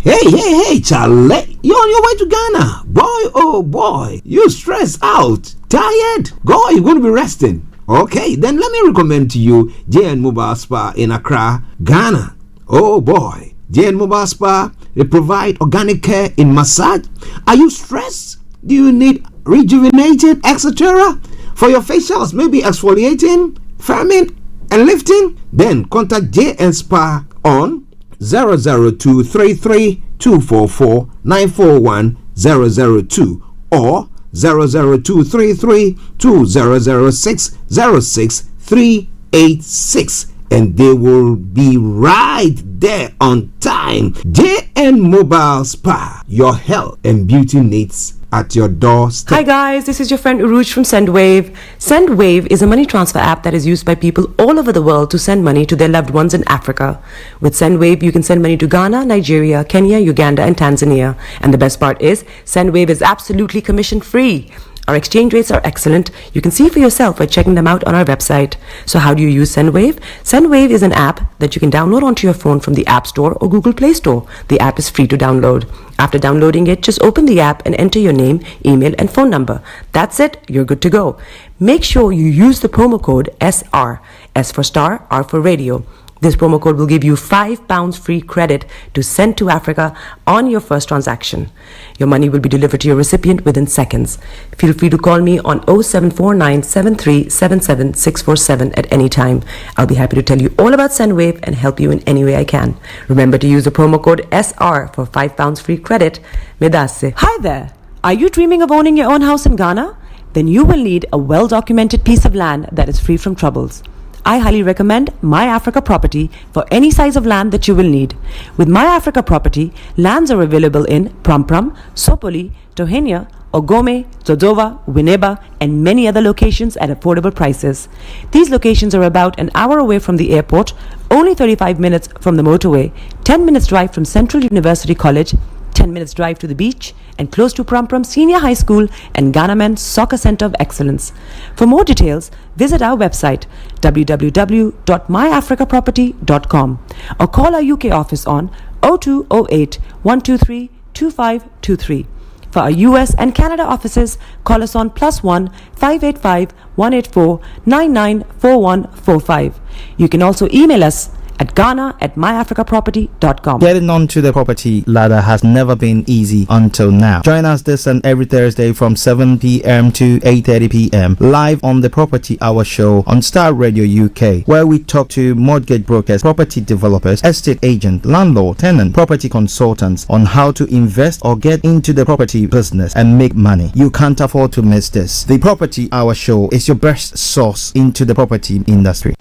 Hey, Charlie, you're on your way to Ghana. Boy, oh boy, you stressed out, tired? Go, you're going to be resting. Okay, then let me recommend to you JN Mobile Spa in Accra, Ghana. Oh boy, JN Mobile Spa, they provide organic care in massage. Are you stressed? Do you need rejuvenating, etc.? For your facials, maybe exfoliating, firming, and lifting? Then contact JN Spa on 00233244941 or 00233200606 and they will be right there on time. JN Mobile Spa, your health and beauty needs at your doorstep. Hi guys, this is your friend Uruj from SendWave. SendWave is a money transfer app that is used by people all over the world to send money to their loved ones in Africa. With SendWave, you can send money to Ghana, Nigeria, Kenya, Uganda, and Tanzania. And the best part is, SendWave is absolutely commission free. Our exchange rates are excellent. You can see for yourself by checking them out on our website. So how do you use SendWave? SendWave is an app that you can download onto your phone from the App Store or Google Play Store. The app is free to download. After downloading it, just open the app and enter your name, email, and phone number. That's it. You're good to go. Make sure you use the promo code SR. S for Starr, R for Radio. This promo code will give you £5 free credit to send to Africa on your first transaction. Your money will be delivered to your recipient within seconds. Feel free to call me on 0749 7377 647 at any time. I'll be happy to tell you all about SendWave and help you in any way I can. Remember to use the promo code SR for £5 free credit. Medasse. Hi there. Are you dreaming of owning your own house in Ghana? Then you will need a well-documented piece of land that is free from troubles. I highly recommend My Africa Property for any size of land that you will need. With My Africa Property, lands are available in Prampram, Sopoli, Tohenia, Ogome, Dodova, Winneba, and many other locations at affordable prices. These locations are about an hour away from the airport, only 35 minutes from the motorway, 10 minutes drive from Central University College, 10 minutes drive to the beach, and close to Prampram Senior High School and Ghana Men's Soccer Center of Excellence. For more details, visit our website www.myafricaproperty.com or call our UK office on 0208 123 2523. For our US and Canada offices, call us on +1 585 184 994145. You can also email us at ghana@myafricaproperty.com. Getting onto the property ladder has never been easy until now. Join us this and every Thursday from 7 p.m. to 8:30 p.m. live on the Property Hour Show on Starr Radio UK, where we talk to mortgage brokers, property developers, estate agents, landlord, tenant, property consultants on how to invest or get into the property business and make money. You can't afford to miss this. The Property Hour Show is your best source into the property industry.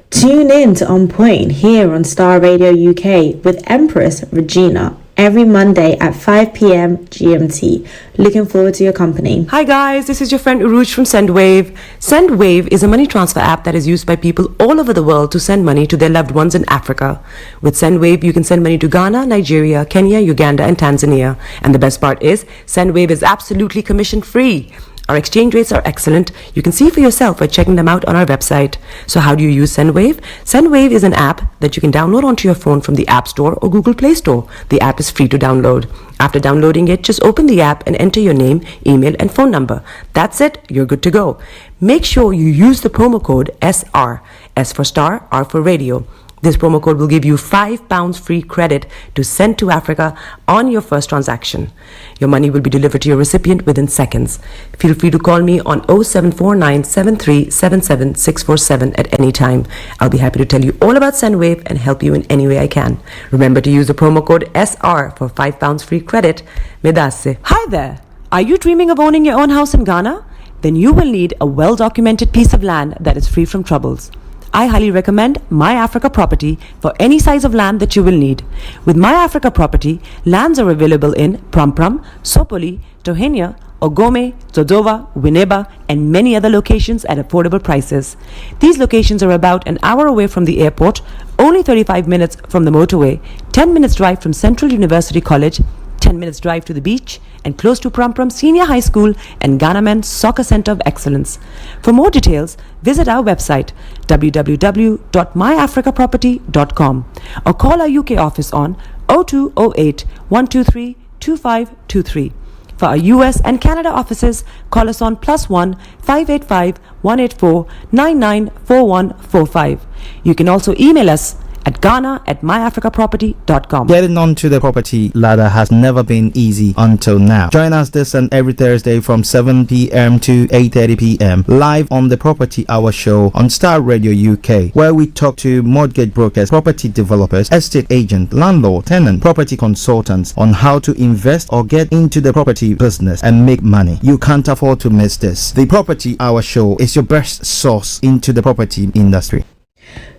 Tune in to On Point here on Starr Radio UK with Empress Regina every Monday at 5 p.m. GMT. Looking forward to your company. Hi guys, this is your friend Uruj from SendWave. SendWave is a money transfer app that is used by people all over the world to send money to their loved ones in Africa. With SendWave, you can send money to Ghana, Nigeria, Kenya, Uganda, and Tanzania. And the best part is, SendWave is absolutely commission free. Our exchange rates are excellent. You can see for yourself by checking them out on our website. So how do you use SendWave? SendWave is an app that you can download onto your phone from the App Store or Google Play Store. The app is free to download. After downloading it, just open the app and enter your name, email, and phone number. That's it. You're good to go. Make sure you use the promo code SR. S for Starr, R for Radio. This promo code will give you £5 free credit to send to Africa on your first transaction. Your money will be delivered to your recipient within seconds. Feel free to call me on 0749 7377 647 at any time. I'll be happy to tell you all about SendWave and help you in any way I can. Remember to use the promo code SR for £5 free credit. Medasse. Hi there. Are you dreaming of owning your own house in Ghana? Then you will need a well-documented piece of land that is free from troubles. I highly recommend My Africa Property for any size of land that you will need. With My Africa Property, lands are available in Prampram, Sopoli, Tohenia, Ogome, Dodova, Winneba, and many other locations at affordable prices. These locations are about an hour away from the airport, only 35 minutes from the motorway, 10 minutes drive from Central University College, 10 minutes drive to the beach, and close to Prampram Senior High School and Ghana Men's Soccer Center of Excellence. For more details, visit our website www.myafricaproperty.com or call our UK office on 0208 123 2523. For our US and Canada offices, call us on +1 585 184 994145. You can also email us at ghana@myafricaproperty.com. Getting onto the property ladder has never been easy until now. Join us this and every Thursday from 7 p.m. to 8:30 p.m. live on the Property Hour show on Starr Radio UK, where we talk to mortgage brokers, property developers, estate agents, landlord, tenant, property consultants on how to invest or get into the property business and make money. You can't afford to miss this. The Property Hour show is your best source into the property industry.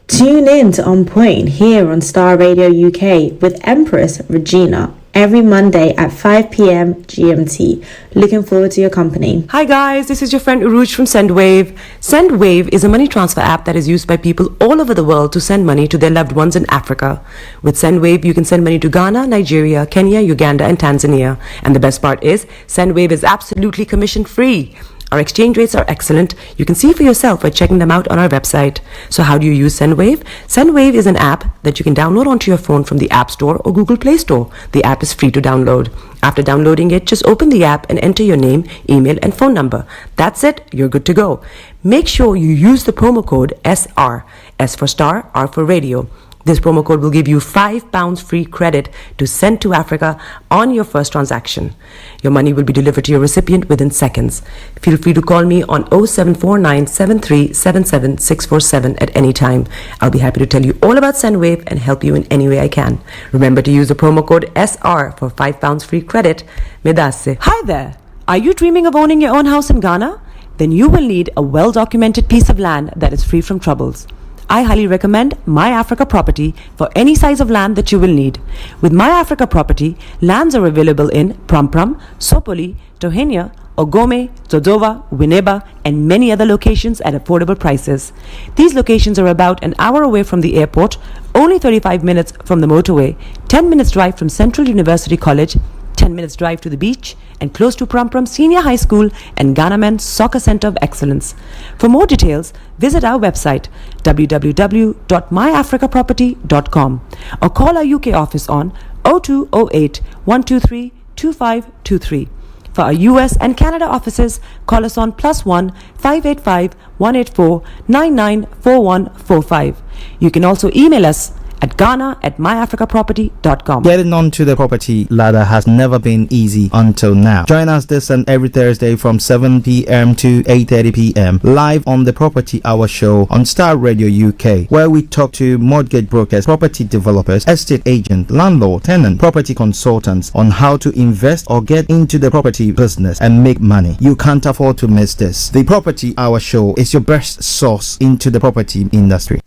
Tune in to On Point here on Starr Radio UK with Empress Regina every Monday at 5 p.m. GMT. Looking forward to your company. Hi guys, this is your friend Uruj from SendWave. SendWave is a money transfer app that is used by people all over the world to send money to their loved ones in Africa. With SendWave, you can send money to Ghana, Nigeria, Kenya, Uganda, and Tanzania. And the best part is, SendWave is absolutely commission free. Our exchange rates are excellent. You can see for yourself by checking them out on our website. So how do you use SendWave? SendWave is an app that you can download onto your phone from the App Store or Google Play Store. The app is free to download. After downloading it, just open the app and enter your name, email, and phone number. That's it. You're good to go. Make sure you use the promo code SR. S for Star, R for Radio. This promo code will give you £5 free credit to send to Africa on your first transaction. Your money will be delivered to your recipient within seconds. Feel free to call me on 0749 7377 647 at any time. I'll be happy to tell you all about SendWave and help you in any way I can. Remember to use the promo code SR for £5 free credit. Medasse. Hi there. Are you dreaming of owning your own house in Ghana? Then you will need a well-documented piece of land that is free from troubles. I highly recommend My Africa Property for any size of land that you will need. With My Africa Property, lands are available in Prampram, Sopoli, Tohenia, Ogome, Dodova, Winneba, and many other locations at affordable prices. These locations are about an hour away from the airport, only 35 minutes from the motorway, 10 minutes drive from Central University College, 10 minutes drive to the beach, and close to Prampram Senior High School and Ghana Men's Soccer Center of Excellence. For more details, visit our website www.myafricaproperty.com or call our UK office on 0208 123 2523. For our US and Canada offices, call us on +1 585 184 994145. You can also email us at ghana@myafricaproperty.com. Getting onto the property ladder has never been easy until now. Join us this and every Thursday from 7 p.m. to 8:30 p.m. live on the Property Hour show on Starr Radio UK, where we talk to mortgage brokers, property developers, estate agents, landlord, tenant, property consultants on how to invest or get into the property business and make money. You can't afford to miss this. The Property Hour show is your best source into the property industry.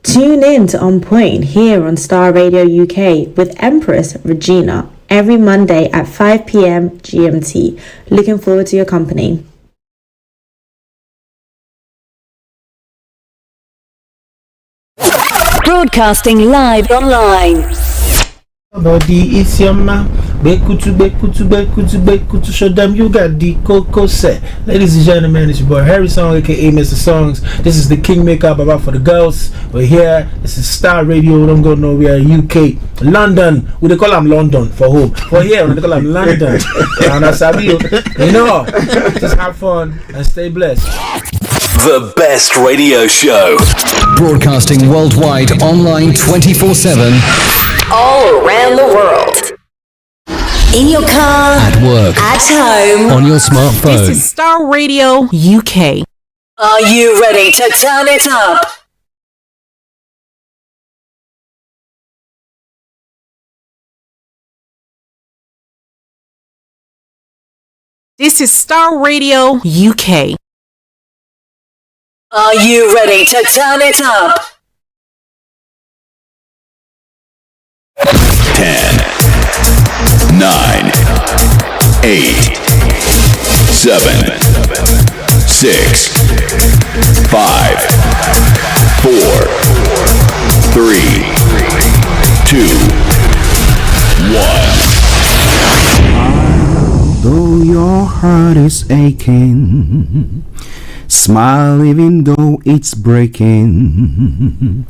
Tune in to On Point here on Starr Radio UK with Empress Regina every Monday at 5 p.m. GMT. Looking forward to your company. Broadcasting live online. Body is your man. Bekutu, show them you got the cocoa set. Ladies and gentlemen, it's your boy Harry Song, aka Mr. Songs. This is the Kingmaker Baba for the girls. We're here. This is Starr Radio. Don't go nowhere. UK, London. We they call them London for home. For here, we they call them London. And I sabi you know, just have fun and stay blessed. The best radio show. Broadcasting worldwide, online 24/7. All around the world. In your car, At work, at home, on your smartphone. This is Starr Radio UK. Are you ready to turn it up? This is Starr Radio UK. Are you ready to turn it up? 10, 9, 8, 7, 6, 5, 4, 3, 2, 1. Though your heart is aching, Smile even though it's breaking.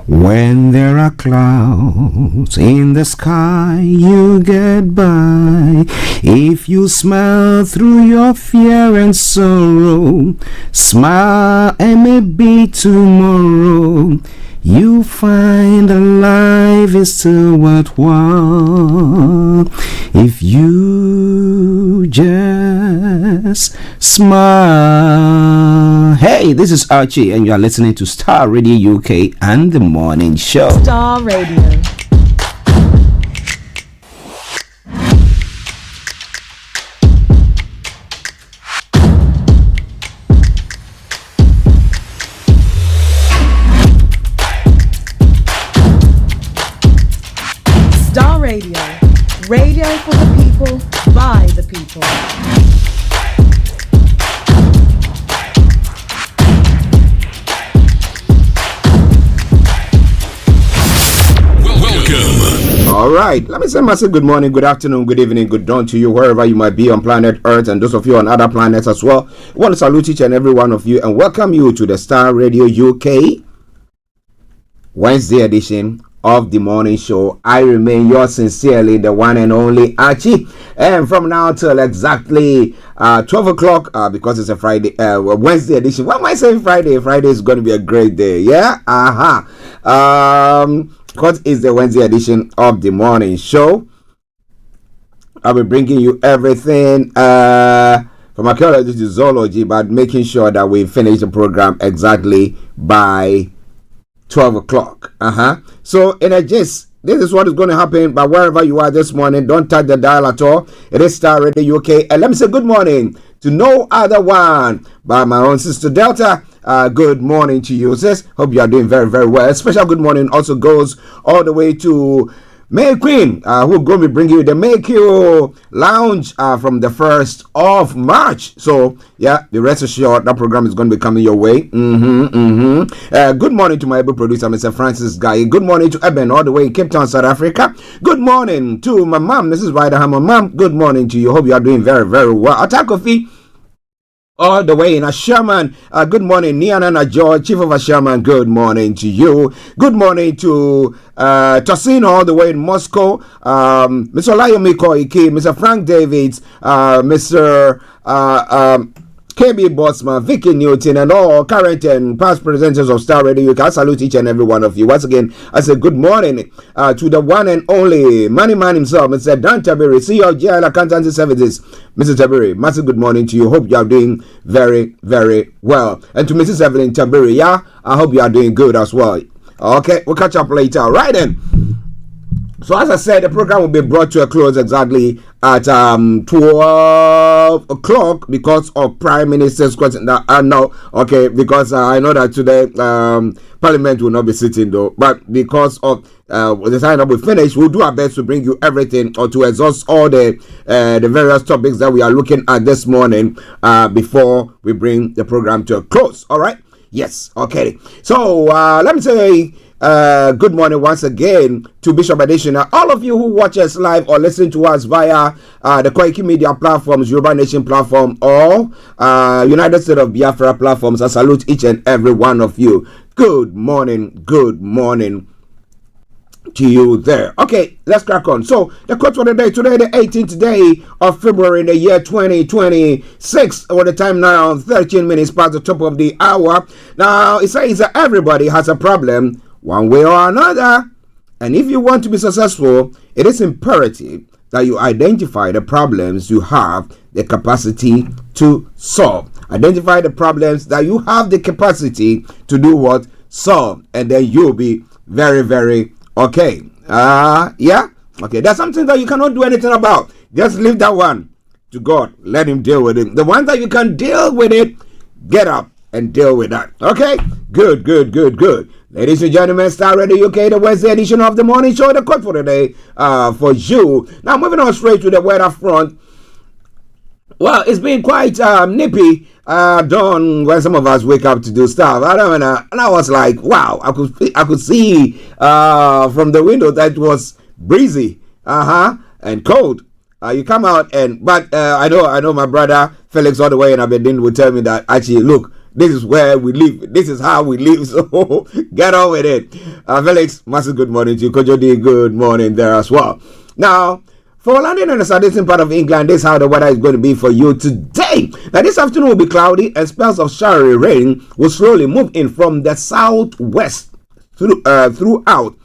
When there are clouds in the sky, you get by. If you smile through your fear and sorrow, smile and maybe tomorrow you find that life is still worthwhile if you just smile. Hey, this is Archie, and you are listening to Starr Radio UK and the Morning Show. Starr Radio. Starr Radio. Radio for the people, by the people. All right, let me say massive good morning, good afternoon, good evening, good dawn to you wherever you might be on planet Earth, and those of you on other planets as well. I want to salute each and every one of you and welcome you to the Starr Radio UK Wednesday edition of the morning show. I remain yours sincerely, the one and only Archie, and from now till exactly 12 o'clock, because it's a Friday, Wednesday edition. Why am I saying Friday? Friday is going to be a great day. Yeah, because it's the Wednesday edition of the morning show. I'll be bringing you everything from archaeology to zoology, but making sure that we finish the program exactly by 12 o'clock. So in a gist, this is what is going to happen. But wherever you are this morning, don't touch the dial at all. It is Starr Radio UK, and let me say good morning to no other one but my own sister Delta. Good morning to you, sis. Hope you are doing very, very well. A special good morning also goes all the way to May Queen, who are going to be bringing you the Make You Lounge from the 1st of March. So, yeah, the rest assured that program is going to be coming your way. Good morning to my able producer, Mr. Francis Guy. Good morning to Eben, all the way in Cape Town, South Africa. Good morning to my mom, Mrs. Ryder Hammer. Mom, good morning to you. Hope you are doing very, very well. Atakofi, all the way in Asherman. Good morning, Nianana George, Chief of Asherman. Good morning to you. Good morning to Tosino, all the way in Moscow. Mr. Olayomi Koiki, Mr. Frank Davids, Mr. KB Bossman, Vicky Newton, and all current and past presenters of Starr Radio UK. I salute each and every one of you. Once again, I say good morning to the one and only money man himself, Mr. Dan Tabiri, CEO of GL Accountancy Services. Mr. Tabiri, massive good morning to you. Hope you are doing very, very well. And to Mrs. Evelyn Tabiri, yeah, I hope you are doing good as well. Okay, we'll catch up later. Right then. So as I said, the program will be brought to a close exactly at 12 o'clock because of Prime Minister's question. No, okay, because I know that today Parliament will not be sitting though, but because of the time that we finish, we'll do our best to bring you everything or to exhaust all the various topics that we are looking at this morning before we bring the program to a close. All right? Yes. Okay. So let me say good morning once again to Bishop Additional. All of you who watch us live or listen to us via the Koiki Media platforms, Yoruba Nation platform, or United States of Biafra platforms, I salute each and every one of you. Good morning to you there. Okay, let's crack on. So the quote for the day today, the 18th day of February in the year 2026. Over the time now, 13 minutes past the top of the hour. Now it says that everybody has a problem one way or another, and if you want to be successful, it is imperative that you identify the problems you have the capacity to solve. Identify the problems that you have the capacity to do what? Solve, and then you'll be very, very okay. Yeah, okay. There's something that you cannot do anything about. Just leave that one to God. Let him deal with it. The one that you can deal with it, get up and deal with that. Okay, good. Ladies and gentlemen, Starr Radio UK, the Wednesday edition of the morning show. The quote for the day for you. Now moving on straight to the weather front. Well, it's been quite nippy dawn when some of us wake up to do stuff. And I was like, wow, I could see from the window that it was breezy, and cold. You come out but I know my brother Felix all the way in Aberdeen would tell me that actually, look, This is where we live. This is how we live. So get on with it. Felix, massive good morning to you. Kojodi, good morning there as well. Now, for London and the southeastern part of England, this is how the weather is going to be for you today. Now, this afternoon will be cloudy and spells of showery rain will slowly move in from the southwest throughout.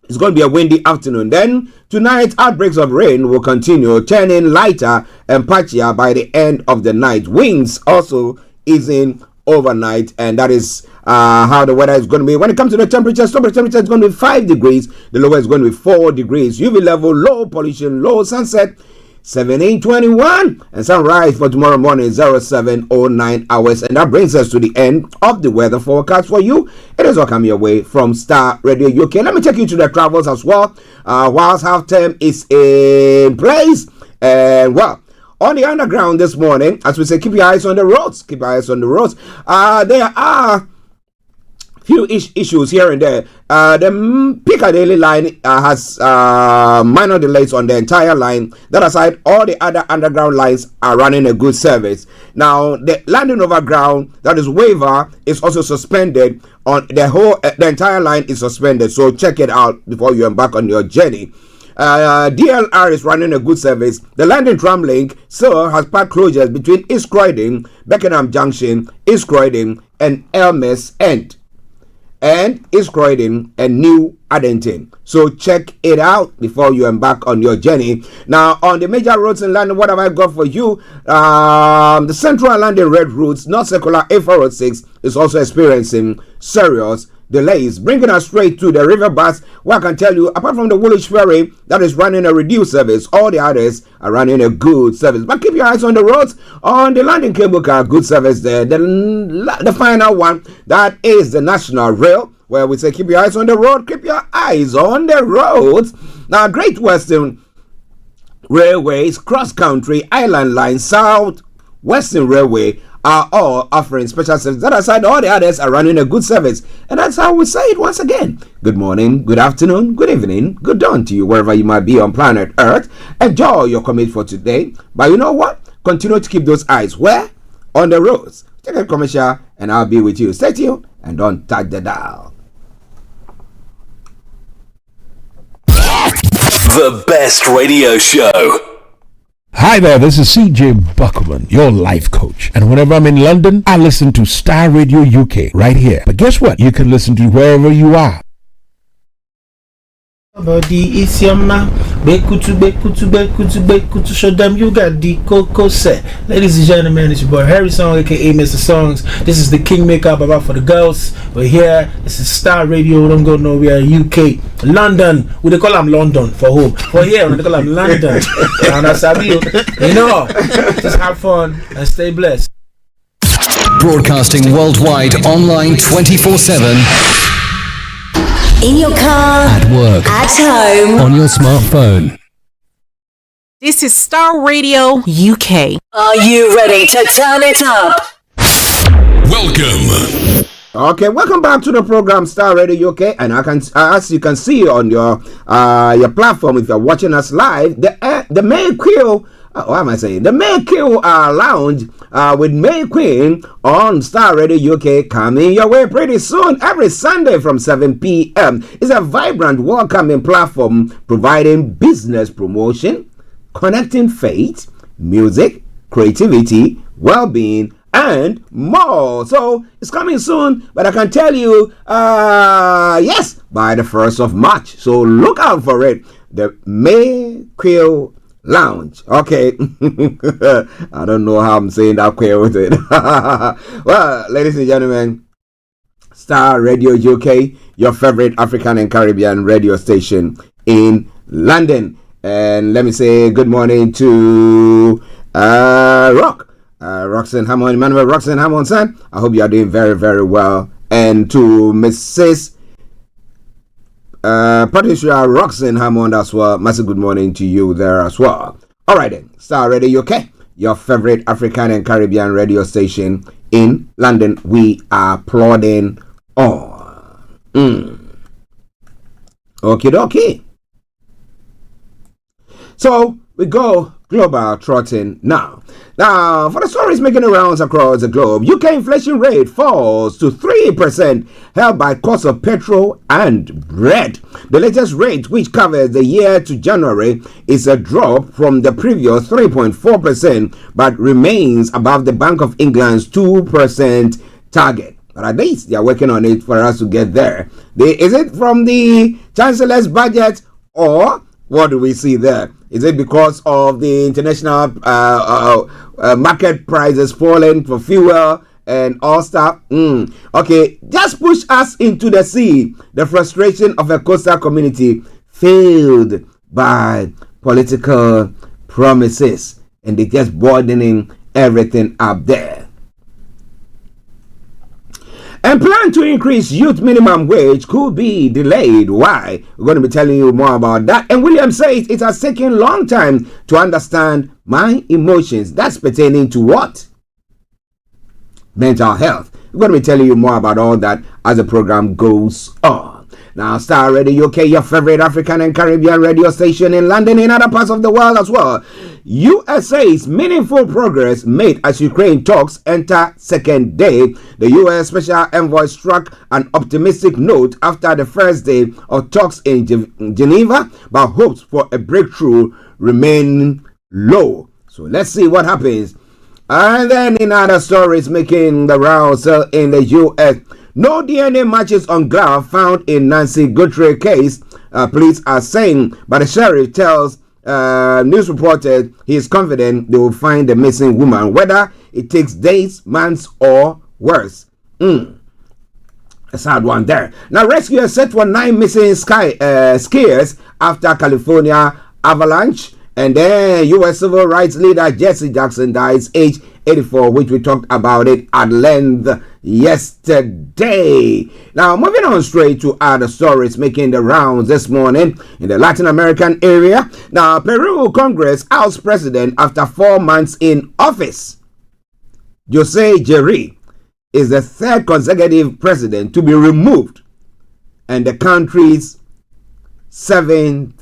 It's going to be a windy afternoon. Then tonight, outbreaks of rain will continue, turning lighter and patchier by the end of the night. Winds also easing overnight, and that is how the weather is going to be. When it comes to the temperature, temperature is going to be 5 degrees. The lower is going to be 4 degrees. UV level, low pollution, low sunset, 17:21, and sunrise for tomorrow morning 07:09 hours. And that brings us to the end of the weather forecast for you. It is all coming your way from Starr Radio UK. Let me take you to the travels as well. Whilst half term is in place, and well, on the underground this morning, as we say, keep your eyes on the roads. Keep your eyes on the roads. There are few issues here and there. The Piccadilly line has minor delays on the entire line. That aside, all the other underground lines are running a good service. Now, the London Overground, that is Waiver, is also suspended. On the entire line is suspended. So check it out before you embark on your journey. DLR is running a good service. The London Tram Link still has park closures between East Croydon, Beckenham Junction, East Croydon, and Elmes End, and East Croydon and New Addington. So check it out before you embark on your journey. Now, on the major roads in London, what have I got for you? The Central London Red Routes, North Circular A406 is also experiencing serious delays, bringing us straight to the river bus, where I can tell you, apart from the Woolwich Ferry that is running a reduced service, all the others are running a good service. But keep your eyes on the roads. On the London Cable Car, good service there. The final one, that is the National Rail, where we say keep your eyes on the road, keep your eyes on the roads. Now, Great Western Railways, Cross Country, Island Line, South Western Railway are all offering special service. That aside, all the others are running a good service. And that's how we say it once again. Good morning, good afternoon, good evening, good dawn to you, wherever you might be on planet Earth. Enjoy your commute for today. But you know what? Continue to keep those eyes where? On the roads. Take a commercial and I'll be with you. Stay tuned and don't touch the dial. The best radio show. Hi there, this is CJ Buckman, your life coach. And whenever I'm in London, I listen to Starr Radio UK right here. But guess what? You can listen to wherever you are. Body is your man. Bekutu, show them you got the cocoa set. Ladies and gentlemen, it's your boy Harry Song, aka Mr. Songs. This is the King Makeup about for the girls. We're here. This is Starr Radio. Don't go nowhere. UK, London. We they call them London for home. For here, we they call them London. And that's how you know. Just have fun and stay blessed. Broadcasting worldwide, online 24/7. In your car, At work, at home, on your smartphone. This is Starr Radio UK. Are you ready to turn it up? Welcome. Okay, welcome back to the program Starr Radio UK, and as you can see on your platform, if you're watching us live, the May Quill. What am I saying? The May Q Lounge with May Queen on Starr Radio UK coming your way pretty soon. Every Sunday from 7 p.m. It's a vibrant, welcoming platform providing business promotion, connecting faith, music, creativity, well-being, and more. So it's coming soon, but I can tell you, yes, by the 1st of March. So look out for it. The May Quill Lounge. Okay. I don't know how I'm saying that queer with it. Well, ladies and gentlemen, Starr Radio UK, your favorite African and Caribbean radio station in London. And let me say good morning to Roxanne Hammond, Emmanuel Roxanne Hammond, son. I hope you are doing very, very well. And to Mrs. Patricia Roxanne Hammond as well. Massive good morning to you there as well. All right then, Starr Radio UK, your favorite African and Caribbean radio station in London. We are plodding on. Okay. So we go global trotting now. Now, for the stories making the rounds across the globe, UK inflation rate falls to 3%, helped by cost of petrol and bread. The latest rate, which covers the year to January, is a drop from the previous 3.4%, but remains above the Bank of England's 2% target. But at least they are working on it for us to get there. Is it from the Chancellor's budget, or what do we see there? Is it because of the international market prices falling for fuel and all stuff? Okay, just push us into the sea. The frustration of a coastal community filled by political promises, and they just burdening everything up there. And plan to increase youth minimum wage could be delayed. Why? We're going to be telling you more about that. And William says it has taken a long time to understand my emotions. That's pertaining to what? Mental health. We're going to be telling you more about all that as the program goes on. Now, Starr Radio UK, your favorite African and Caribbean radio station in London, in other parts of the world as well. USA's meaningful progress made as Ukraine talks enter second day. The US Special Envoy struck an optimistic note after the first day of talks in Geneva, but hopes for a breakthrough remain low. So let's see what happens. And then in other stories making the rounds in the US, no DNA matches on glove found in Nancy Guthrie case, police are saying, but the sheriff tells news reporters he is confident they will find the missing woman, whether it takes days, months, or worse. A sad one there. Now, rescuers set for 9 missing skiers after California avalanche. And then U.S. civil rights leader Jesse Jackson dies, age 84, which we talked about it at length yesterday. Now, moving on straight to other stories making the rounds this morning in the Latin American area. Now, Peru Congress oust president after 4 months in office. Jose Jerry is the 3rd consecutive president to be removed and the country's 7th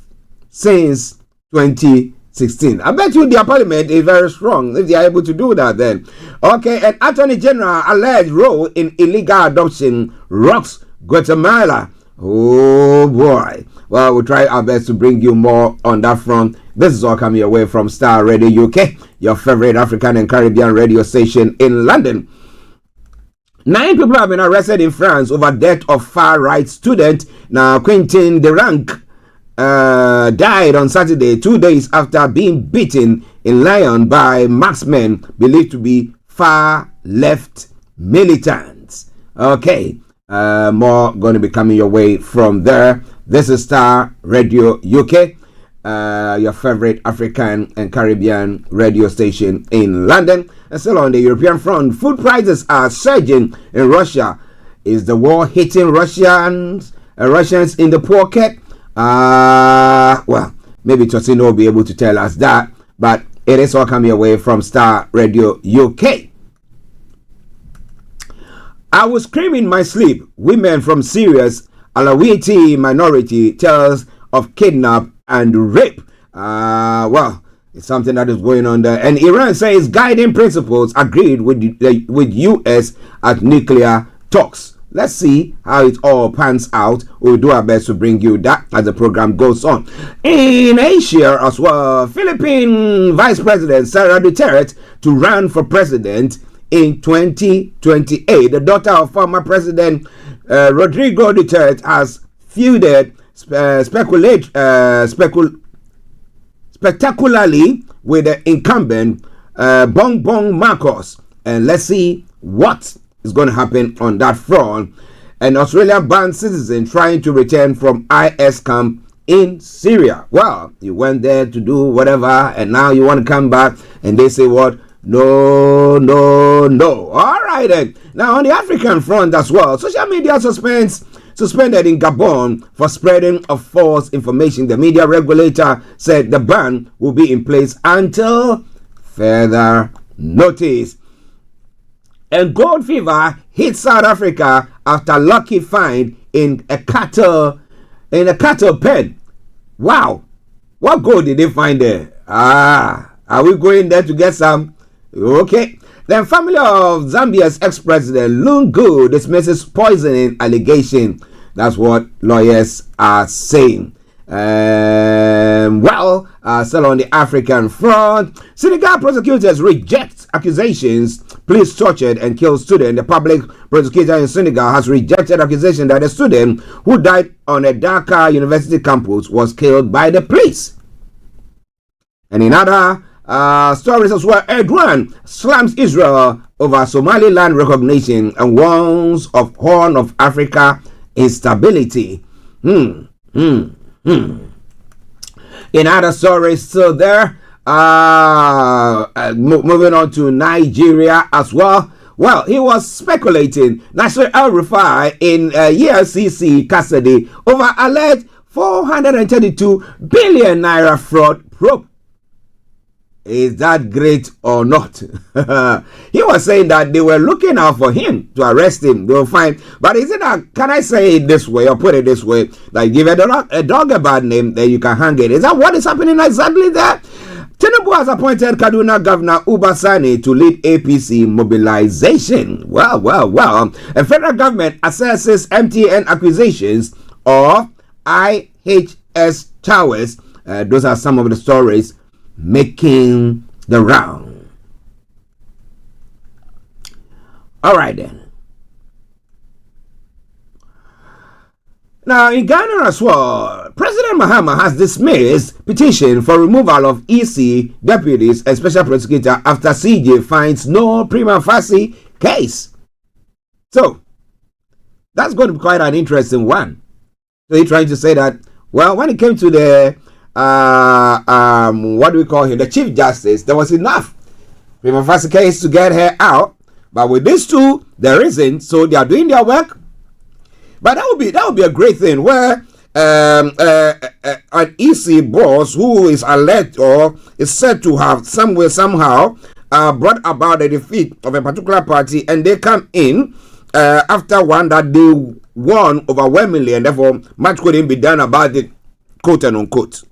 since 2016. I bet you their parliament is very strong if they are able to do that then. Okay, and Attorney General alleged role in illegal adoption rocks Guatemala. Oh boy. Well, we'll try our best to bring you more on that front. This is all coming away from Starr Radio UK, your favorite African and Caribbean radio station in London. 9 people have been arrested in France over death of far-right student. Now, Quentin Derank died on Saturday, 2 days after being beaten in Lyon by marksmen believed to be far-left militants. Okay, more going to be coming your way from there. This is Starr Radio UK, your favorite African and Caribbean radio station in London. And still on the European front, food prices are surging in Russia. Is the war hitting Russians in the pocket? Well, maybe Tosino will be able to tell us that, but it is all coming away from Starr Radio UK. I was screaming in my sleep. Women from Syria's Alawiti minority tells of kidnap and rape. Well, it's something that is going on there. And Iran says guiding principles agreed with US at nuclear talks. Let's see how it all pans out. We'll do our best to bring you that as the program goes on. In Asia as well, Philippine Vice President Sara Duterte to run for president in 2028. The daughter of former President Rodrigo Duterte has feuded spectacularly with the incumbent Bongbong Marcos. And let's see what is going to happen on that front. An Australian banned citizen trying to return from IS camp in Syria. Well, you went there to do whatever, and now you want to come back, and they say what? No. All right then. Now on the African front as well, social media suspended in Gabon for spreading of false information. The media regulator said the ban will be in place until further notice. And gold fever hit South Africa after lucky find in a cattle pen. Wow, what gold did they find there? Are we going there to get some? Okay. Then family of Zambia's ex-president Lungu dismisses poisoning allegation. That's what lawyers are saying. Still on the African front, Senegal prosecutors reject accusations police tortured and killed student. The public prosecutor in Senegal has rejected accusation that a student who died on a Dakar University campus was killed by the police. And in other stories as well, Erdogan slams Israel over Somaliland recognition and warns of Horn of Africa instability. In other stories, so there, moving on to Nigeria as well. Well, he was speculating Nasser El-Rufai in EFCC custody over alleged 432 billion naira fraud probe. Is that great or not? He was saying that they were looking out for him to arrest him. They will find. But is it that, can I say it this way or put it this way? Like give a dog a bad name, then you can hang it. Is that what is happening exactly there? Tinubu has appointed Kaduna Governor Uba Sani to lead APC mobilization. Well. A federal government assesses MTN accusations of IHS towers. Those are some of the stories making the round. All right then. Now in Ghana as well, President Mahama has dismissed petition for removal of EC deputies and special prosecutor after CJ finds no prima facie case. So that's going to be quite an interesting one. So he's trying to say that, well, when it came to the what do we call him, the Chief Justice, there was enough prima facie case to get her out, but with these two there isn't, so they are doing their work. But that would be a great thing where an EC boss who is alleged or is said to have somehow brought about the defeat of a particular party, and they come in after one that they won overwhelmingly, and therefore much couldn't be done about it, quote and unquote.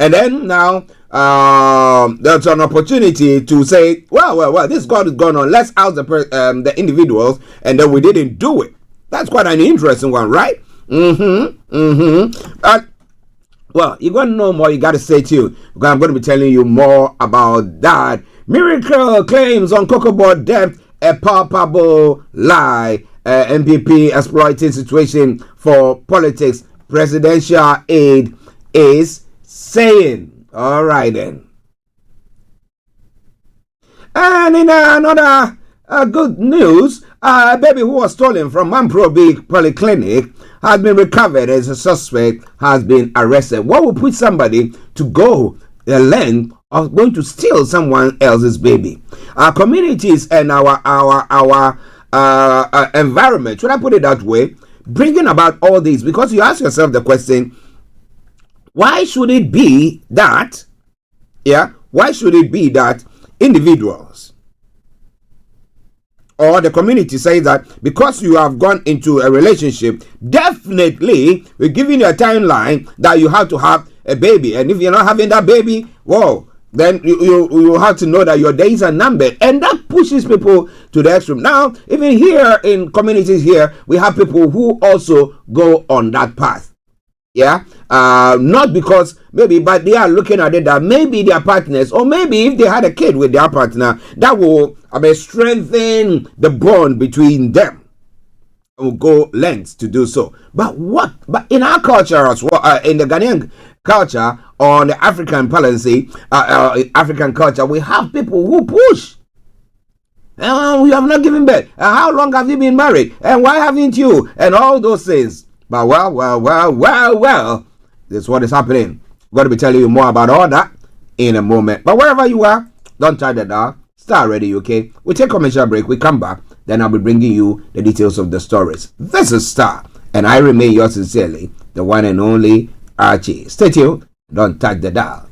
And then now there's an opportunity to say, well, this God is going on. Let's out the individuals, and then we didn't do it. That's quite an interesting one, right? Well, you're going to know more. You got to stay tuned, because I'm going to be telling you more about that. Miracle claims on cocoa board debt, a palpable lie. MPP exploiting situation for politics. Presidential aid is saying. All right then. And in another good news, a baby who was stolen from Mamprobi Polyclinic has been recovered as a suspect has been arrested. What would put somebody to go the length of going to steal someone else's baby? Our communities and our environment, should I put it that way, bringing about all these, because you ask yourself the question, why should it be that individuals or the community say that because you have gone into a relationship, definitely we're giving you a timeline that you have to have a baby, and if you're not having that baby, whoa, then you have to know that your days are numbered, and that pushes people to the extreme. Now, even here in communities here, we have people who also go on that path. Not because maybe, but they are looking at it that maybe their partners, or maybe if they had a kid with their partner, that will strengthen the bond between them. Will go lengths to do so. But in our culture as well, in the Ghanaian culture, or the African policy, African culture, we have people who push. You have not given birth. How long have you been married? And why haven't you? And all those things. But well, this is what is happening. I'm going to be telling you more about all that in a moment. But wherever you are, don't touch the dial. Starr Radio UK. We take a commercial break. We come back. Then I'll be bringing you the details of the stories. This is Starr, and I remain yours sincerely, the one and only Archie. Stay tuned. Don't touch the dial.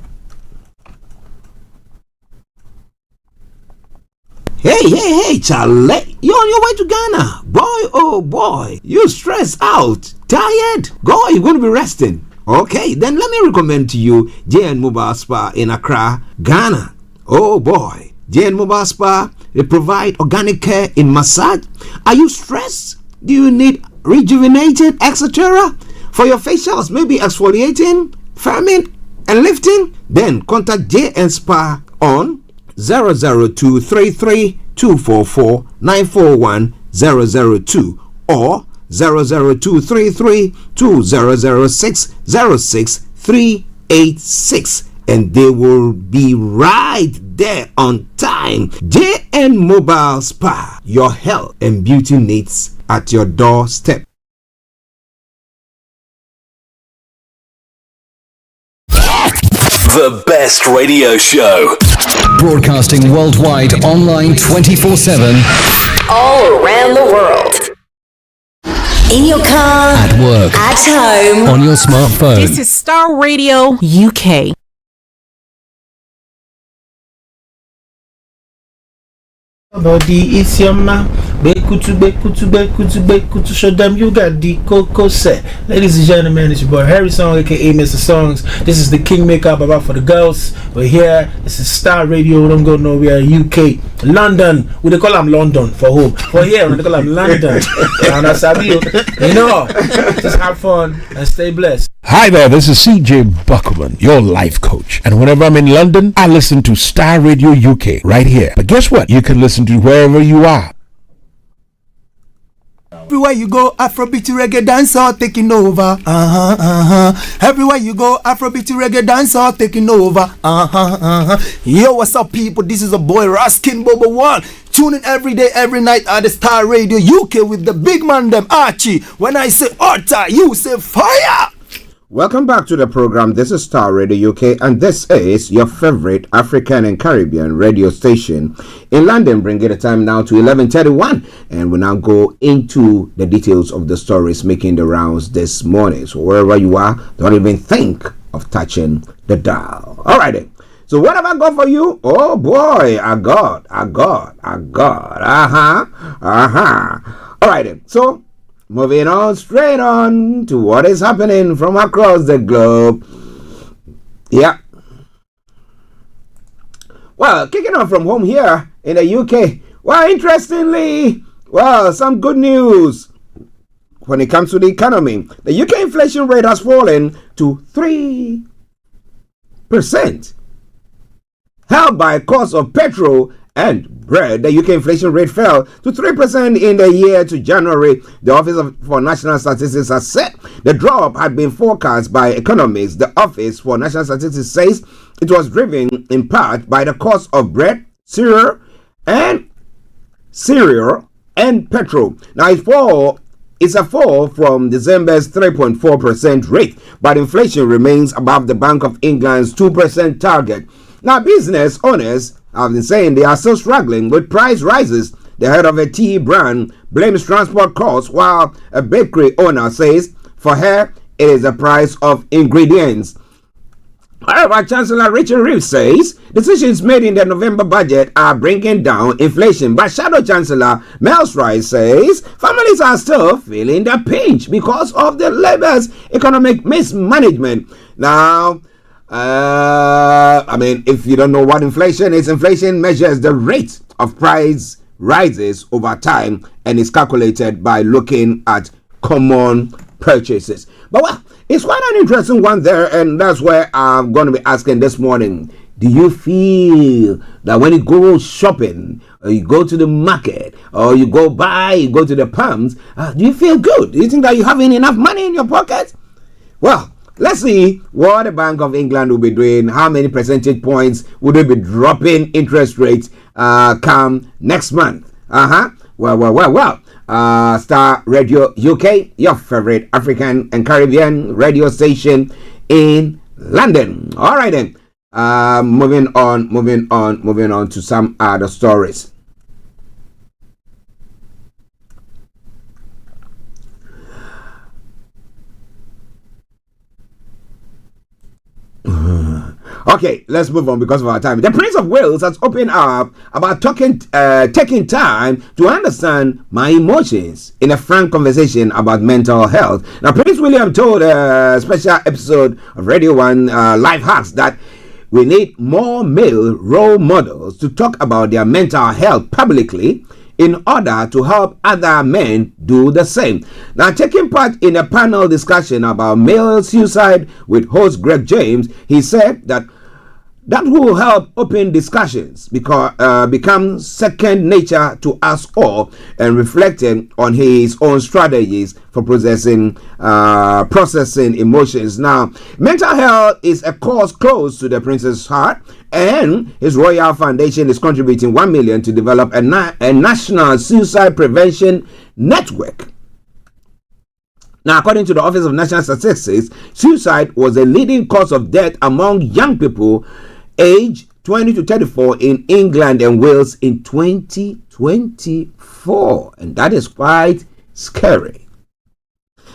Hey, Charlie. You're on your way to Ghana. Boy, oh boy. You stressed out. Tired? Go, you're going to be resting. Okay, then let me recommend to you JN Mobile Spa in Accra, Ghana. Oh boy, JN Mobile Spa, they provide organic care in massage. Are you stressed? Do you need rejuvenated, etc.? For your facials, maybe exfoliating, firming, and lifting? Then contact JN Spa on 00233 244 941 002 or 00233 2006 06386, and they will be right there on time. JN Mobile Spa, your health and beauty needs at your doorstep. The best radio show. Broadcasting worldwide online 24/7. All around the world. In your car. At work. At home. On your smartphone. This is Starr Radio UK. Body is your man. Bekutu, show them you got the cocoa set. Ladies and gentlemen, it's your boy Harry Song, aka Mr. Songs. This is the Kingmaker Baba for the girls. We're here. This is Starr Radio. Don't go nowhere. UK, London. We they call them London for home. For here, we they call them London. And that's how you know. Just have fun and stay blessed. Hi there, this is CJ Buckman, your life coach. And whenever I'm in London, I listen to Starr Radio UK right here. But guess what? You can listen to wherever you are. Everywhere you go, Afrobeat reggae dancer taking over. Everywhere you go, Afrobeat reggae dancer taking over. Yo, what's up, people? This is a boy Raskin Bobo One. Tune in every day, every night at the Starr Radio UK with the big man them Archie. When I say Orta, you say fire. Welcome back to the program. This is Starr Radio UK, and this is your favorite African and Caribbean radio station in London. Bringing the time now to 11:31, and we now go into the details of the stories making the rounds this morning. So wherever you are, don't even think of touching the dial. All right then. So what have I got for you? Oh boy, I got. All right then. So moving on straight on to what is happening from across the globe. Yeah. Well, kicking off from home here in the UK. Well, interestingly, some good news when it comes to the economy. The UK inflation rate has fallen to 3%. Held by cost of petrol and bread, the UK inflation rate fell to 3% in the year to January. The Office for National Statistics has said the drop had been forecast by economists. The Office for National Statistics says it was driven in part by the cost of bread, cereal, and petrol. Now it's a fall from December's 3.4% rate, but inflation remains above the Bank of England's 2% target. Now, business owners have been saying they are still struggling with price rises. The head of a tea brand blames transport costs, while a bakery owner says for her it is the price of ingredients. However, Chancellor Richard Reeves says decisions made in the November budget are bringing down inflation. But Shadow Chancellor Mel Rice says families are still feeling the pinch because of the Labour's economic mismanagement. Now, if you don't know what inflation is, inflation measures the rate of price rises over time and is calculated by looking at common purchases. But it's quite an interesting one there, and that's where I'm going to be asking this morning. Do you feel that when you go shopping, or you go to the market, or you go to the pumps, do you feel good? Do you think that you have enough money in your pocket? Well, let's see what the Bank of England will be doing. How many percentage points would they be dropping interest rates come next month? Starr Radio UK, your favorite African and Caribbean radio station in London. All right then. Moving on to some other stories. Okay, let's move on because of our time. The Prince of Wales has opened up about taking time to understand my emotions in a frank conversation about mental health. Now, Prince William told a special episode of Radio 1 Life Hacks that we need more male role models to talk about their mental health publicly in order to help other men do the same. Now, taking part in a panel discussion about male suicide with host Greg James, he said that will help open discussions because become second nature to us all, and reflecting on his own strategies for processing emotions. Now, mental health is a cause close to the Prince's heart, and his Royal Foundation is contributing 1 million to develop a national suicide prevention network. Now, according to the Office of National Statistics, suicide was the leading cause of death among young people aged 20 to 34 in England and Wales in 2024. And that is quite scary.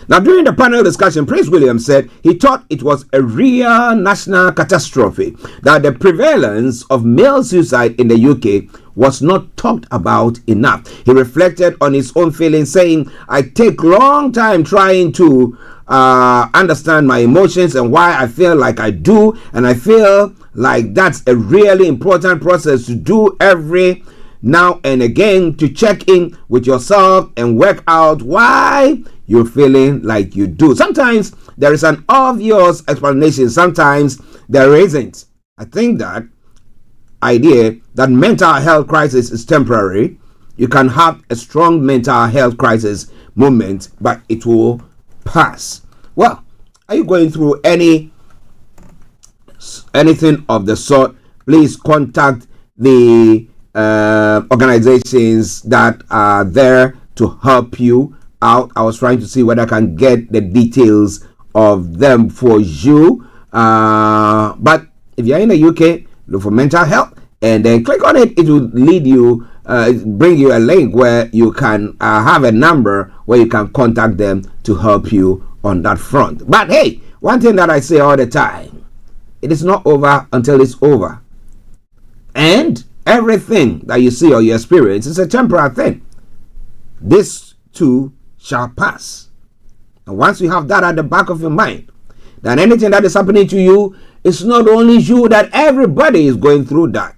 Now, during the panel discussion, Prince William said he thought it was a real national catastrophe that the prevalence of male suicide in the UK was not talked about enough. He reflected on his own feelings, saying, I take long time trying to understand my emotions and why I feel like I do, and I feel like that's a really important process to do every now and again, to check in with yourself and work out why you're feeling like you do. Sometimes there is an obvious explanation, sometimes there isn't. I think that idea that mental health crisis is temporary. You can have a strong mental health crisis moment, but it will pass. Well, are you going through anything of the sort? Please contact the organizations that are there to help you out. I was trying to see whether I can get the details of them for you, but if you're in the UK, look for mental health and then click on it. It will lead you, bring you a link where you can have a number where you can contact them to help you on that front. But hey, one thing that I say all the time, it is not over until it's over. And everything that you see or you experience is a temporary thing. This too shall pass. And once you have that at the back of your mind, then anything that is happening to you, it's not only you, that everybody is going through that.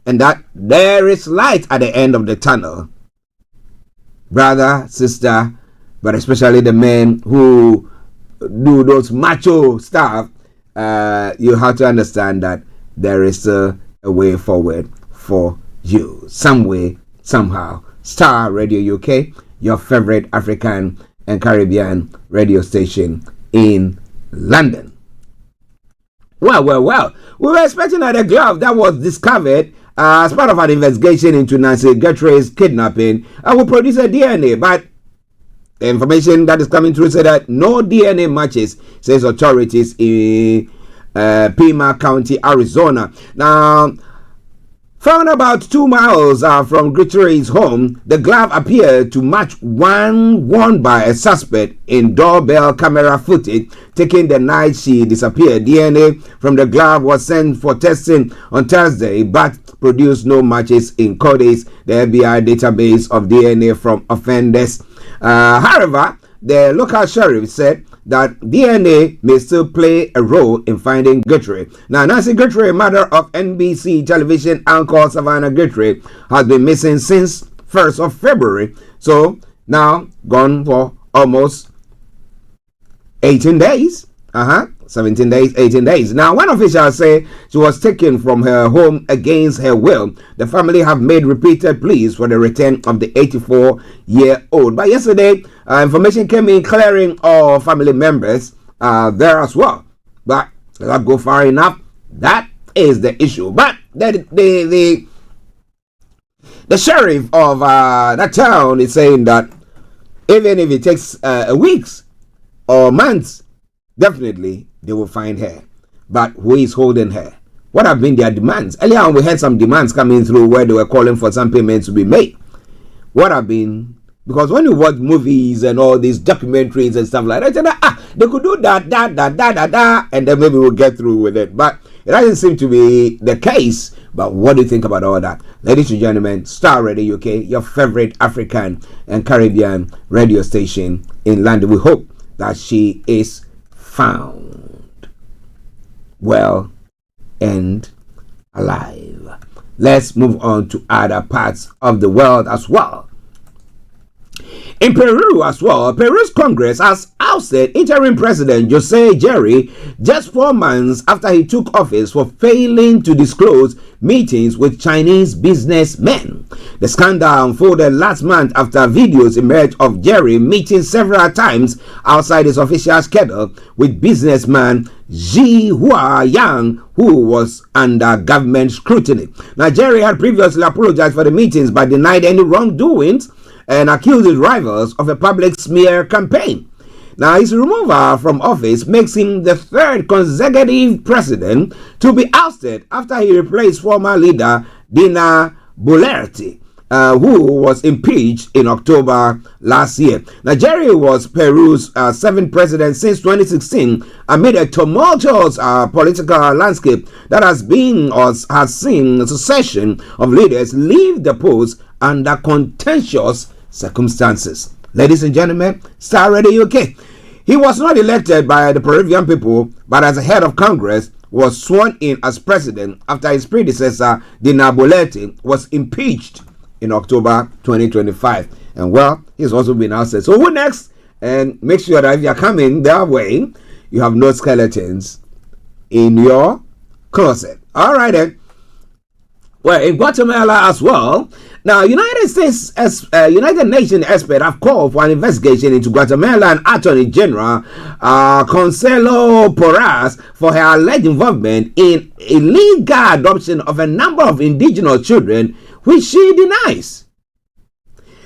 And that there is light at the end of the tunnel. Brother, sister, but especially the men who do those macho stuff, you have to understand that there is a way forward for you. Some way, somehow. Starr Radio UK, your favorite African and Caribbean radio station in London. Well. We were expecting that a glove that was discovered as part of an investigation into Nancy Gertrude's kidnapping will produce a DNA, but the information that is coming through said that no DNA matches, says authorities in Pima County, Arizona. Now, found about 2 miles from Gertrude's home, the glove appeared to match one worn by a suspect in doorbell camera footage taken the night she disappeared. DNA from the glove was sent for testing on Thursday, but produced no matches in Cody's, the FBI database of DNA from offenders. However, the local sheriff said that DNA may still play a role in finding Gertrude. Now, Nancy Gertrude, mother of NBC television anchor Savannah Gertrude, has been missing since 1st of February. So, now gone for almost 18 days. 17 days, 18 days. Now, one official say she was taken from her home against her will. The family have made repeated pleas for the return of the 84-year-old. But yesterday, information came in clearing all family members there as well. But does that go far enough? That is the issue. But the sheriff of that town is saying that even if it takes weeks or months, definitely they will find her. But who is holding her? What have been their demands? Earlier on, we had some demands coming through where they were calling for some payments to be made. What have been, because when you watch movies and all these documentaries and stuff like that, they could do that, and then maybe we'll get through with it. But it doesn't seem to be the case. But what do you think about all that? Ladies and gentlemen, Star Radio UK, your favorite African and Caribbean radio station in London. We hope that she is found well and alive. Let's move on to other parts of the world as well. In Peru as well, Peru's Congress has ousted interim President Jose Jerry just 4 months after he took office for failing to disclose meetings with Chinese businessmen. The scandal unfolded last month after videos emerged of Jerry meeting several times outside his official schedule with businessman Xi Huayang, who was under government scrutiny. Now, Jerry had previously apologized for the meetings but denied any wrongdoings and accused his rivals of a public smear campaign. Now, his removal from office makes him the third consecutive president to be ousted after he replaced former leader Dina Boluarte, who was impeached in October last year. Now, Jerry was Peru's seventh president since 2016 amid a tumultuous political landscape that has seen a succession of leaders leave the post under contentious circumstances. Ladies and gentlemen, Star Radio UK. He was not elected by the Peruvian people, but as a head of Congress, was sworn in as president after his predecessor, Dina Boluarte, was impeached in October 2025. And well, he's also been ousted. So who next? And make sure that if you're coming their way, you have no skeletons in your closet. All right then. Well, in Guatemala as well. Now, United Nations experts have called for an investigation into Guatemala and Attorney General Consuelo Porras for her alleged involvement in illegal adoption of a number of indigenous children, which she denies.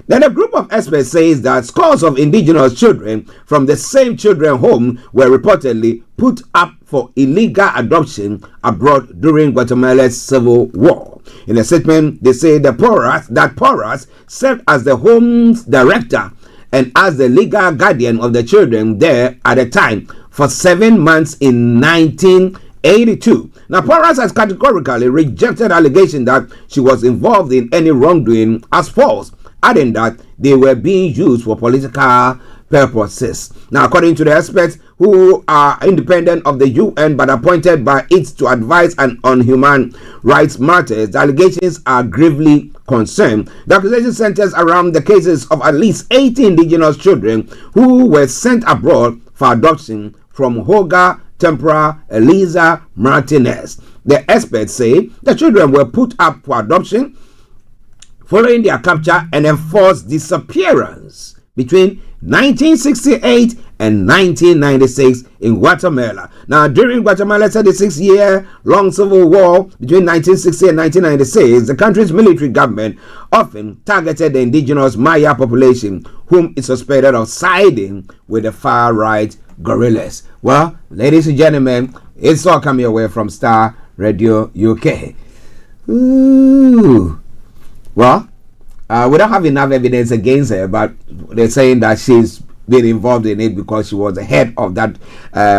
Then a group of experts says that scores of indigenous children from the same children's home were reportedly put up for illegal adoption abroad during Guatemala's civil war. In a statement, they say that Porras served as the home's director and as the legal guardian of the children there at the time for 7 months in 1982. Now, Porras has categorically rejected allegations that she was involved in any wrongdoing as false, adding that they were being used for political purposes. Now, according to the experts who are independent of the UN but appointed by it to advise on human rights matters, the allegations are gravely concerned. The accusation centers around the cases of at least 80 indigenous children who were sent abroad for adoption from Hoga Tempora Eliza Martinez. The experts say the children were put up for adoption following their capture and enforced disappearance between 1968 and 1996 in Guatemala. Now, during Guatemala's 36-year-long civil war between 1960 and 1996, the country's military government often targeted the indigenous Maya population, whom it suspected of siding with the far-right guerrillas. Well, ladies and gentlemen, it's all coming away from Star Radio UK. Ooh. Well, we don't have enough evidence against her, but they're saying that she's been involved in it because she was the head of that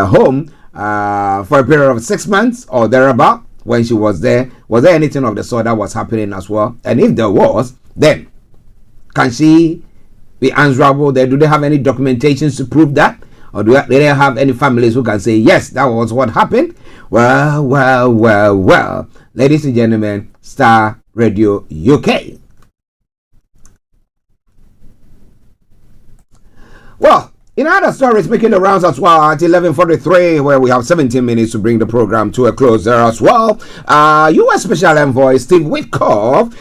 home for a period of 6 months or thereabout when she was there. Was there anything of the sort that was happening as well? And if there was, then can she be answerable there? Do they have any documentations to prove that? Or do they have any families who can say, yes, that was what happened? Well. Ladies and gentlemen, Star Radio UK. Well, in other stories making the rounds as well at 11:43, where we have 17 minutes to bring the program to a close there as well. U.S. Special Envoy Steve Witkoff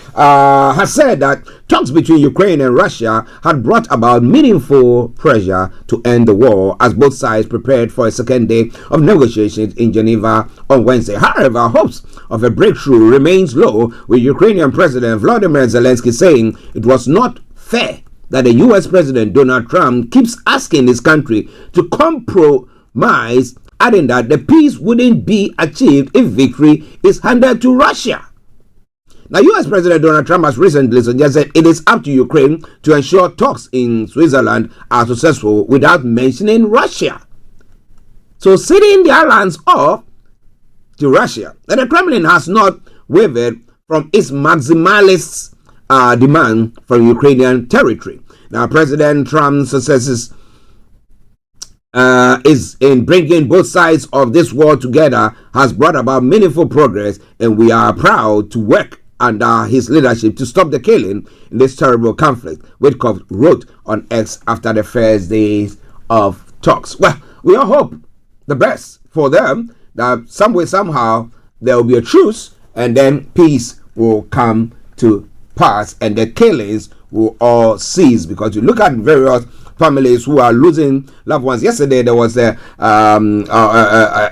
has said that talks between Ukraine and Russia had brought about meaningful pressure to end the war as both sides prepared for a second day of negotiations in Geneva on Wednesday. However, hopes of a breakthrough remains low, with Ukrainian President Volodymyr Zelensky saying it was not fair that the U.S. President Donald Trump keeps asking his country to compromise, adding that the peace wouldn't be achieved if victory is handed to Russia. Now, U.S. President Donald Trump has recently suggested it is up to Ukraine to ensure talks in Switzerland are successful without mentioning Russia. So, setting their lands off to Russia. And the Kremlin has not wavered from its maximalist demand for Ukrainian territory. Now, President Trump's successes is in bringing both sides of this war together has brought about meaningful progress, and we are proud to work under his leadership to stop the killing in this terrible conflict, Witkoff wrote on X after the first days of talks. Well, we all hope the best for them, that some way, somehow, there will be a truce, and then peace will come to pass, and the killings will all cease. Because you look at various families who are losing loved ones. Yesterday, there was a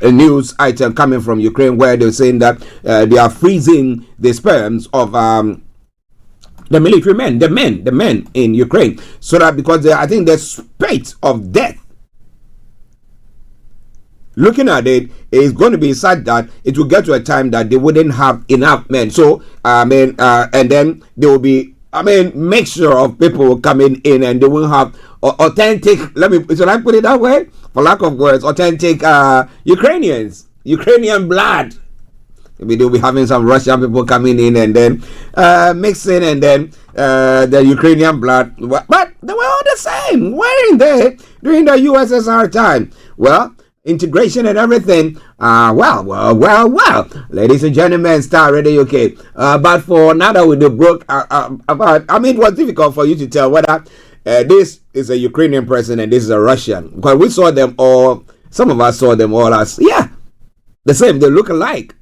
news item coming from Ukraine where they're saying that they are freezing the sperms of the military men, the men in Ukraine, so that because I think the spate of death, looking at it, is going to be such that it will get to a time that they wouldn't have enough men. So and then there will be mixture of people coming in, and they will have authentic, should I put it that way, for lack of words, authentic Ukrainian blood. Maybe they'll be having some Russian people coming in and then mixing, and then the Ukrainian blood, but they were all the same, weren't they, during the USSR time? Well, integration and everything. Well, ladies and gentlemen, Starr Radio UK. But for now that we broke about, it was difficult for you to tell whether this is a Ukrainian person and this is a Russian, because we saw them all. Some of us saw them all as the same. They look alike.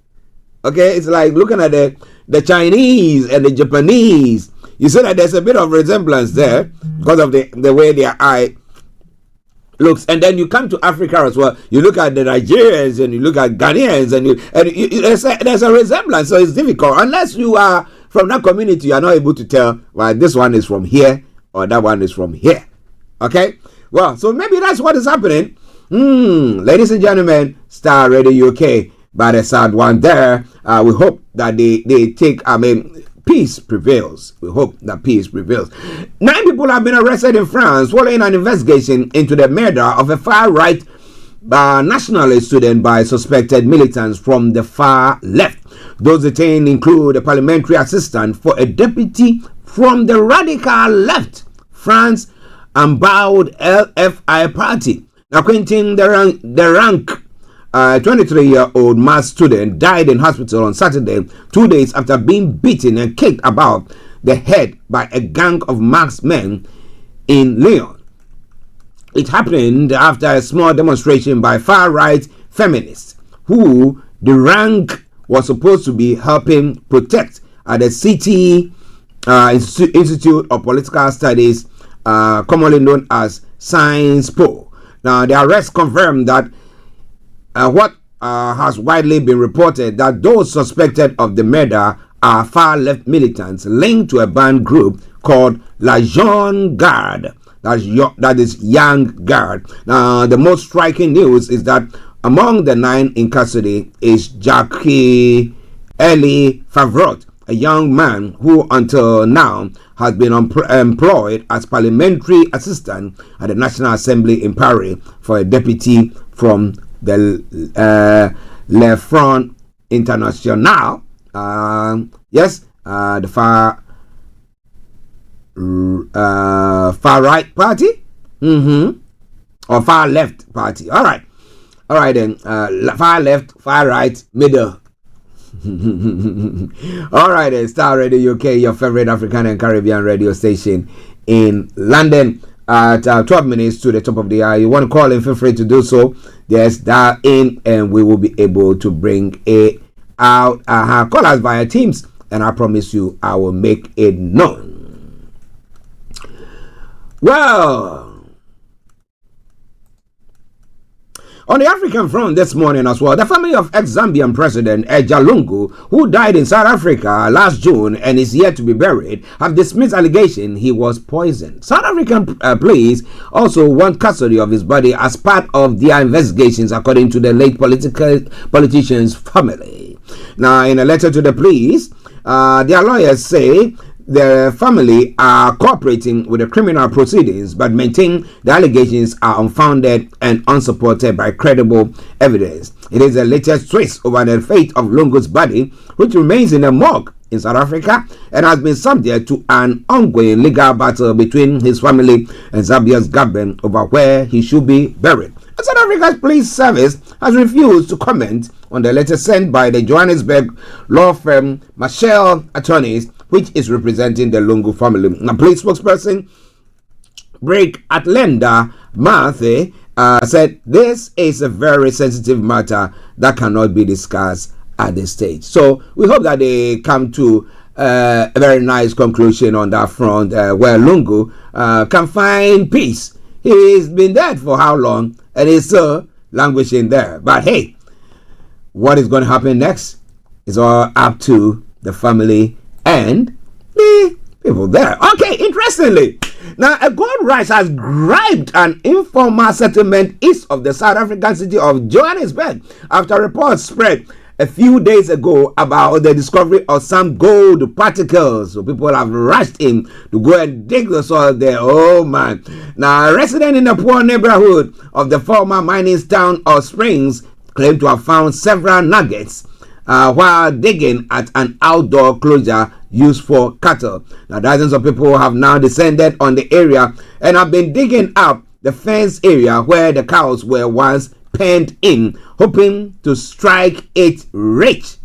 Okay, it's like looking at the Chinese and the Japanese. You see that there's a bit of resemblance there because of the way their eye looks. And then you come to Africa as well. You look at the Nigerians and you look at Ghanaians, and there's a resemblance. So it's difficult unless you are from that community. You are not able to tell, well, this one is from here or that one is from here. Okay, well, so maybe that's what is happening. Ladies and gentlemen, Starr Radio UK. But a sad one there. We hope that they take, peace prevails. We hope that peace prevails. 9 people have been arrested in France following an investigation into the murder of a far-right nationalist student by suspected militants from the far left. Those detained include a parliamentary assistant for a deputy from the radical left, France Unbowed LFI party. Now, Quentin Derank, 23-year-old math student, died in hospital on Saturday, 2 days after being beaten and kicked about the head by a gang of masked men in Lyon. It happened after a small demonstration by far-right feminists who the rank was supposed to be helping protect at the City Institute of Political Studies, commonly known as Sciences Po. Now, the arrest confirmed that what has widely been reported, that those suspected of the murder are far-left militants linked to a banned group called La Jeune Garde, that is Young Guard. Now, the most striking news is that among the 9 in custody is Jacques Elie Favrot, a young man who until now has been employed as parliamentary assistant at the National Assembly in Paris for a deputy from the Le Front International. The far right party, or far left party. All right then. Far left, far right, middle. All right then. Starr Radio UK, your favorite African and Caribbean radio station in London. At 12 minutes to the top of the hour. You want to call in, feel free to do so. Yes, dial in and we will be able to bring it out. Call us via Teams, and I promise you I will make it known. Well, on the African front this morning as well, the family of ex-Zambian President Edgar Lungu, who died in South Africa last June and is yet to be buried, have dismissed allegation he was poisoned. South African police also want custody of his body as part of their investigations, according to the late politician's family. Now, in a letter to the police, their lawyers say the family are cooperating with the criminal proceedings but maintain the allegations are unfounded and unsupported by credible evidence. It is the latest twist over the fate of Lungu's body, which remains in a morgue in South Africa and has been subject to an ongoing legal battle between his family and Zambia's government over where he should be buried. South Africa's police service has refused to comment on the letter sent by the Johannesburg law firm Marshall Attorneys, which is representing the Lungu family. A police spokesperson, Break Atlenda Marthe, said this is a very sensitive matter that cannot be discussed at this stage. So we hope that they come to a very nice conclusion on that front, where Lungu can find peace. He's been dead for how long, and he's still languishing there. But hey, what is going to happen next is all up to the family and the people there. Okay, interestingly, now a gold rush has grabbed an informal settlement east of the South African city of Johannesburg after reports spread a few days ago about the discovery of some gold particles. So people have rushed in to go and dig the soil there. Oh man. Now a resident in the poor neighborhood of the former mining town of Springs claimed to have found several nuggets while digging at an outdoor closure used for cattle. Now dozens of people have now descended on the area and have been digging up the fence area where the cows were once penned in, hoping to strike it rich.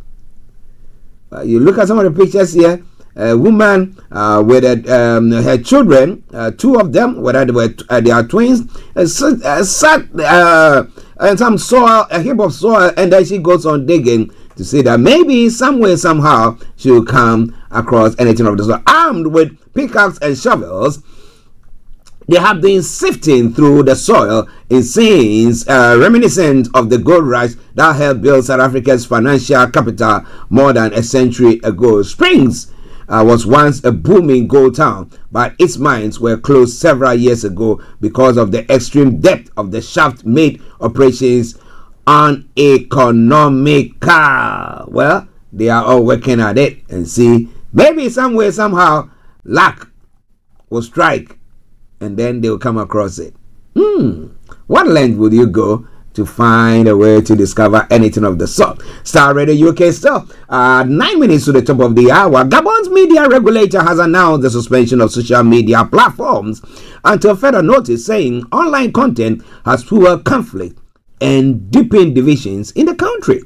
You look at some of the pictures here. A woman with her children, two of them, whether they are twins, sat in some soil, a heap of soil, and then she goes on digging to see that maybe some way, somehow, she will come across anything of the sort. Armed with pickaxe and shovels, they have been sifting through the soil in scenes reminiscent of the gold rush that helped build South Africa's financial capital more than a century ago. Springs was once a booming gold town, but its mines were closed several years ago because of the extreme depth of the shaft made operations uneconomical. Well, they are all working at it and see, maybe some way, somehow, luck will strike and then they will come across it. What length would you go to find a way to discover anything of the sort? Starr Radio UK still 9 minutes to the top of the hour. Gabon's media regulator has announced the suspension of social media platforms until further notice, saying online content has fueled conflict and deepened divisions in the country.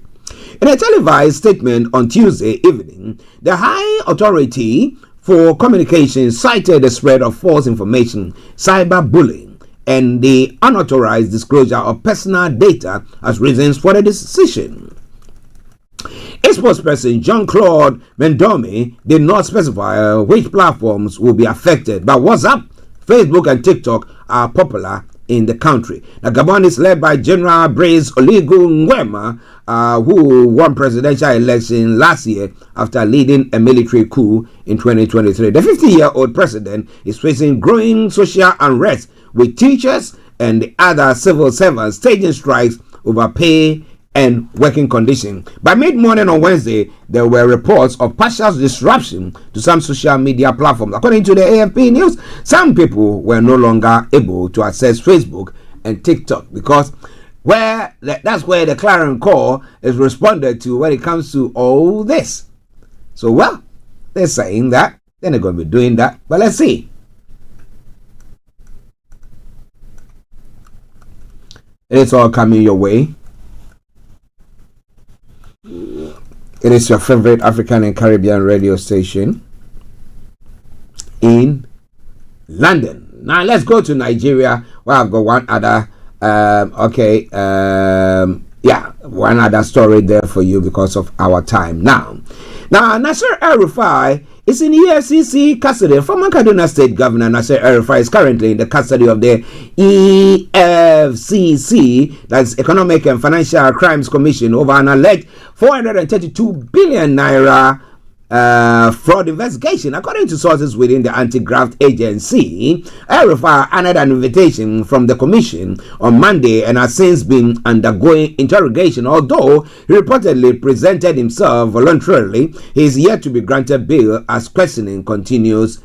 In a televised statement on Tuesday evening, the High Authority for Communications cited the spread of false information, cyberbullying, and the unauthorized disclosure of personal data as reasons for the decision. Its spokesperson Jean-Claude Mendomi did not specify which platforms will be affected, but WhatsApp, Facebook, and TikTok are popular in the country. Now, Gabon is led by General Brice Oligui Nguema, who won presidential election last year after leading a military coup in 2023. The 50-year-old president is facing growing social unrest, with teachers and the other civil servants staging strikes over pay and working conditions. By mid-morning on Wednesday, there were reports of partial disruption to some social media platforms. According to the AFP News, some people were no longer able to access Facebook and TikTok because that's where the clarion call is responded to when it comes to all this. So, well, they're saying that, then they're going to be doing that, but let's see. It's all coming your way. It is your favorite African and Caribbean radio station in London. Now let's go to Nigeria, where I've got one other one other story there for you because of our time. Now Nasir El-Rufai is in EFCC custody. Former Kaduna State Governor Nasir El-Rufai is currently in the custody of the EFCC, that's Economic and Financial Crimes Commission, over an alleged 432 billion naira fraud investigation. According to sources within the anti-graft agency, El-Rufai honored an invitation from the commission on Monday and has since been undergoing interrogation. Although he reportedly presented himself voluntarily, he is yet to be granted bail as questioning continued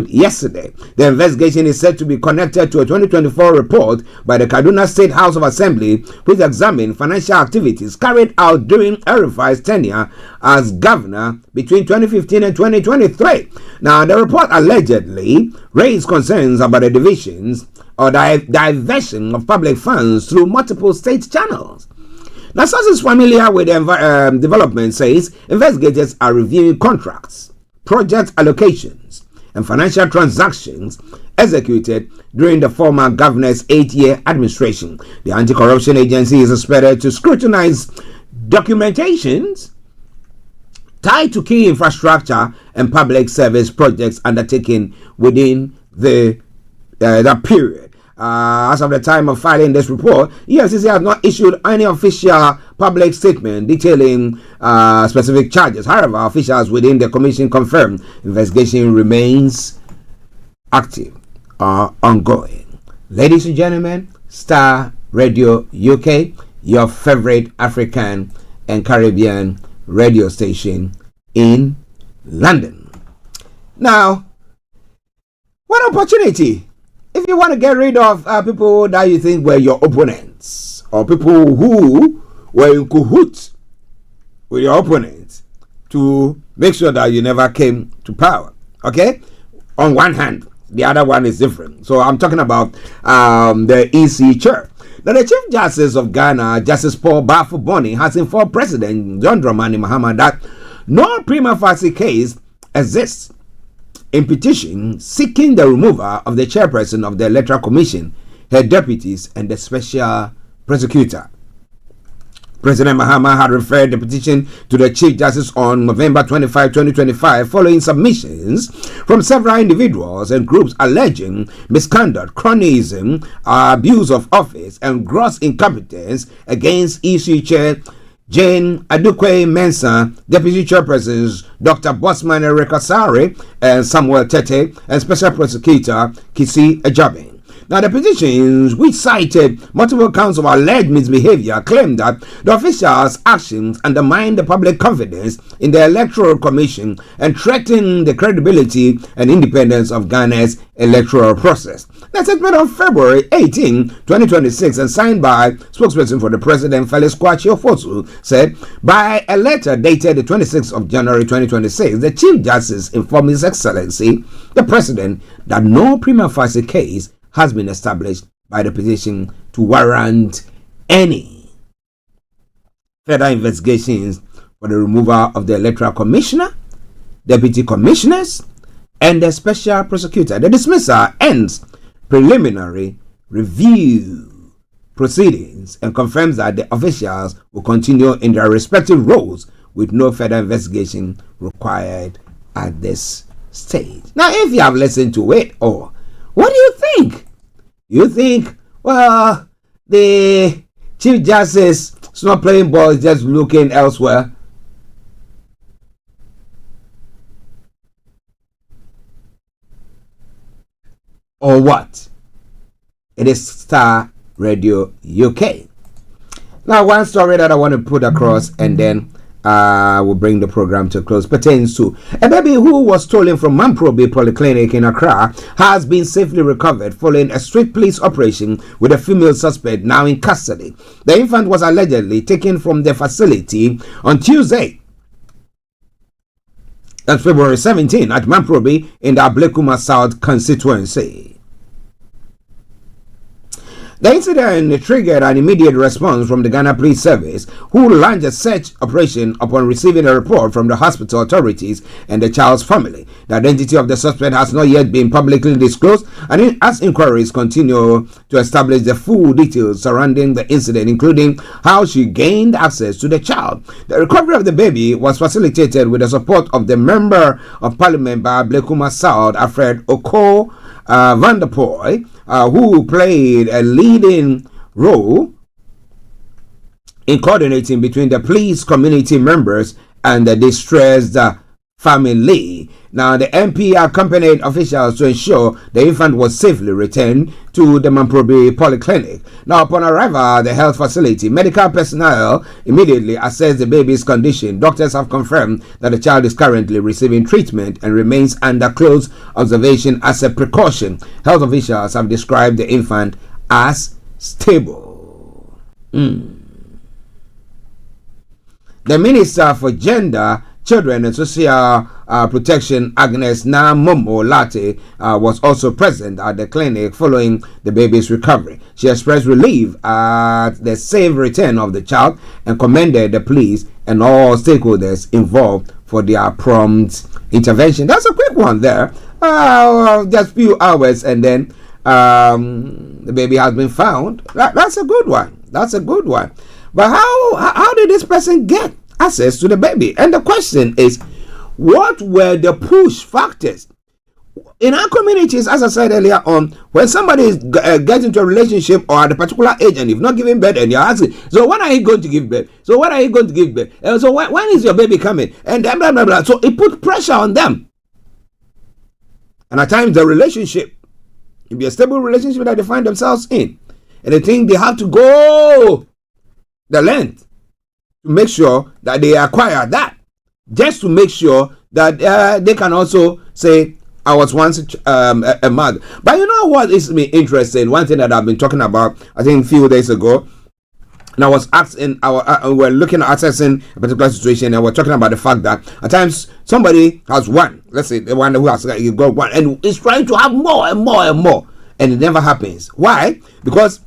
yesterday. The investigation is said to be connected to a 2024 report by the Kaduna State House of Assembly, which examined financial activities carried out during El-Rufai's tenure as governor between 2015 and 2023. Now, the report allegedly raised concerns about the divisions or diversion of public funds through multiple state channels. Now, sources familiar with the development says investigators are reviewing contracts, project allocations, and financial transactions executed during the former governor's 8-year administration. The anti-corruption agency is expected to scrutinize documentations tied to key infrastructure and public service projects undertaken within that period. As of the time of filing this report, EFCC has not issued any official public statement detailing specific charges. However, officials within the commission confirmed investigation remains active or ongoing. Ladies and gentlemen, Starr Radio UK, your favorite African and Caribbean radio station in London. Now, what opportunity! If you want to get rid of people that you think were your opponents, or people who were in cahoots with your opponents, to make sure that you never came to power, okay? On one hand, the other one is different. So I'm talking about the EC chair. Now, the Chief Justice of Ghana, Justice Paul Bafo-Boni, has informed President John Dramani Mahama that no prima facie case exists in petition seeking the removal of the chairperson of the Electoral Commission, her deputies, and the special prosecutor. President Mahama had referred the petition to the Chief Justice on November 25, 2025, following submissions from several individuals and groups alleging misconduct, cronyism, abuse of office, and gross incompetence against EC Chair Jane Adukwe Mensah, Deputy Chairpersons Dr. Bosman Rekasari and Samuel Tete, and Special Prosecutor Kisi Ejabe. Now, the petitions, which cited multiple counts of alleged misbehavior, claimed that the officials' actions undermined the public confidence in the Electoral Commission and threatened the credibility and independence of Ghana's electoral process. The statement on February 18, 2026, and signed by spokesperson for the President, Felix Kwachi Ofosu, said, by a letter dated the 26th of January 2026, the Chief Justice informed His Excellency, the President, that no prima facie case has been established by the petition to warrant any further investigations for the removal of the Electoral Commissioner, Deputy Commissioners, and the Special Prosecutor. The dismissal ends preliminary review proceedings and confirms that the officials will continue in their respective roles with no further investigation required at this stage. Now, if you have listened to it, or what do you think? You think, well, the Chief Justice is not playing ball, is just looking elsewhere? Or what? It is Starr Radio UK. Now, one story that I want to put across, and then will bring the program to a close, pertains to a baby who was stolen from Mamprobe Polyclinic in Accra has been safely recovered following a strict police operation with a female suspect now in custody. The infant was allegedly taken from the facility on Tuesday, that's February 17, at Mamprobe in the Ablekuma South constituency. The incident triggered an immediate response from the Ghana Police Service, who launched a search operation upon receiving a report from the hospital authorities and the child's family. The identity of the suspect has not yet been publicly disclosed, and as inquiries continue to establish the full details surrounding the incident, including how she gained access to the child. The recovery of the baby was facilitated with the support of the Member of Parliament by Ablekuma South, Alfred Oko Vanderpoy, who played a leading role in coordinating between the police community members and the distressed family. Now, the MP accompanied officials to ensure the infant was safely returned to the Mamprobi Polyclinic. Now, upon arrival at the health facility, medical personnel immediately assessed the baby's condition. Doctors have confirmed that the child is currently receiving treatment and remains under close observation as a precaution. Health officials have described the infant as stable. The Minister for Gender, Children and Social Protection, Agnes Namomo Latte, was also present at the clinic following the baby's recovery. She expressed relief at the safe return of the child and commended the police and all stakeholders involved for their prompt intervention. That's a quick one there. Just a few hours and then the baby has been found. That's a good one. That's a good one. But how did this person get access to the baby? And the question is, what were the push factors in our communities? As I said earlier on, when somebody is getting into a relationship or at a particular age and you've not given birth and you're asking, so when are you going to give birth? So when are you going to give birth? And so when is your baby coming? And then blah blah blah. So it put pressure on them. And at times the relationship, it be a stable relationship that they find themselves in, and they think they have to go the length to make sure that they acquire that, just to make sure that they can also say, I was once a mother. But you know what is me interesting? One thing that I've been talking about, I think a few days ago, and I was asking, we're looking at assessing a particular situation, and we're talking about the fact that at times somebody has one, let's say the one who has got one, and is trying to have more and more and more, and it never happens. Why? Because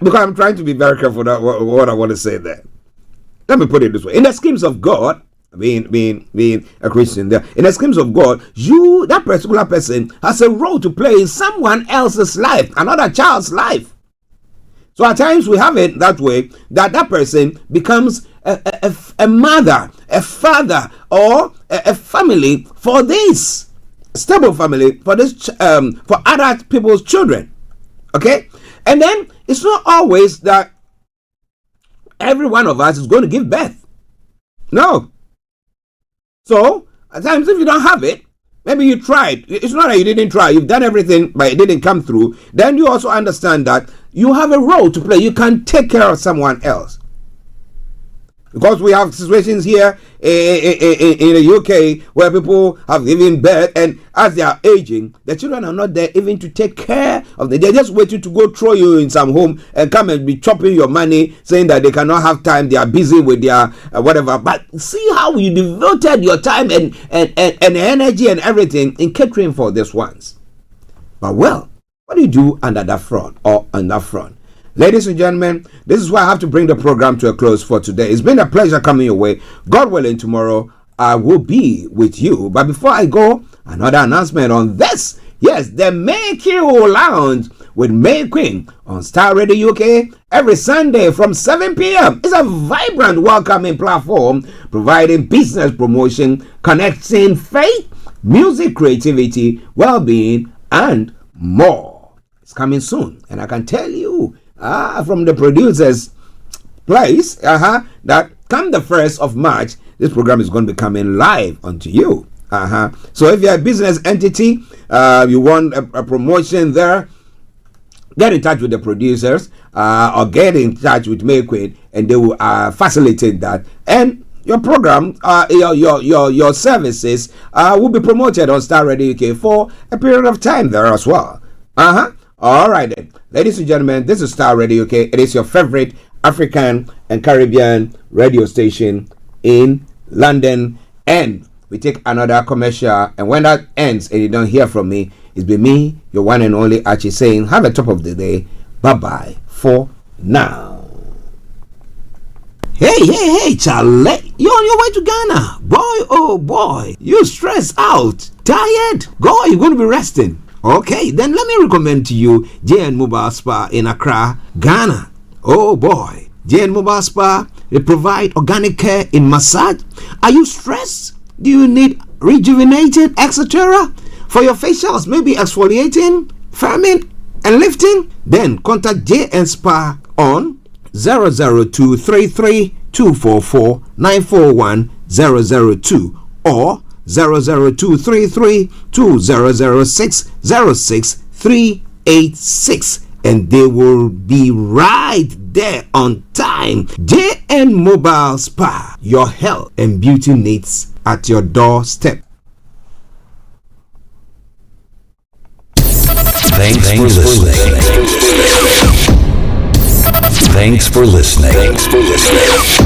because I'm trying to be very careful about what I want to say there. Let me put it this way: in the schemes of God, being a Christian, there, in the schemes of God, that particular person has a role to play in someone else's life, another child's life. So at times we have it that way, that person becomes a mother, a father, or a family for this stable family, for this for other people's children. Okay. And then it's not always that every one of us is going to give birth. No. So, at times if you don't have it, maybe you tried. It's not that you didn't try. You've done everything, but it didn't come through. Then you also understand that you have a role to play. You can take care of someone else. Because we have situations here in the UK where people have given birth, and as they are aging, the children are not there even to take care of them. They're just waiting to go throw you in some home and come and be chopping your money, saying that they cannot have time, they are busy with their whatever. But see how you devoted your time and energy and everything in catering for these ones. But well, what do you do under that front or on that front? Ladies and gentlemen, this is why I have to bring the program to a close for today. It's been a pleasure coming your way. God willing, tomorrow I will be with you. But before I go, another announcement on this. Yes, the Make You Lounge with May Queen on Starr Radio UK every Sunday from 7 p.m. It's a vibrant, welcoming platform providing business promotion, connecting faith, music, creativity, well-being, and more. It's coming soon, and I can tell you from the producer's place that come the 1st of March, this program is going to be coming live onto you. So if you're a business entity, you want a promotion there, get in touch with the producers or get in touch with May Queen, and they will facilitate that. And your program, your services will be promoted on Starr Radio UK for a period of time there as well. All right then, ladies and gentlemen, this is Starr Radio UK. It is your favorite African and Caribbean radio station in London, and we take another commercial, and when that ends and you don't hear from me, it's been me, your one and only Archie, saying have a top of the day. Bye bye for now. Hey, Charlie, you're on your way to Ghana. Boy, oh boy, you stressed out, tired. Go, you're going to be resting. Okay, then let me recommend to you JN Mobile Spa in Accra, Ghana. Oh boy, JN Mobile Spa, they provide organic care in massage. Are you stressed? Do you need rejuvenating, etc.? For your facials, maybe exfoliating, firming, and lifting? Then contact JN Spa on 00233 244 941 002 or 00233 2006 06386, and they will be right there on time. JN Mobile Spa, your health and beauty needs at your doorstep. Thanks for listening. Thanks for listening.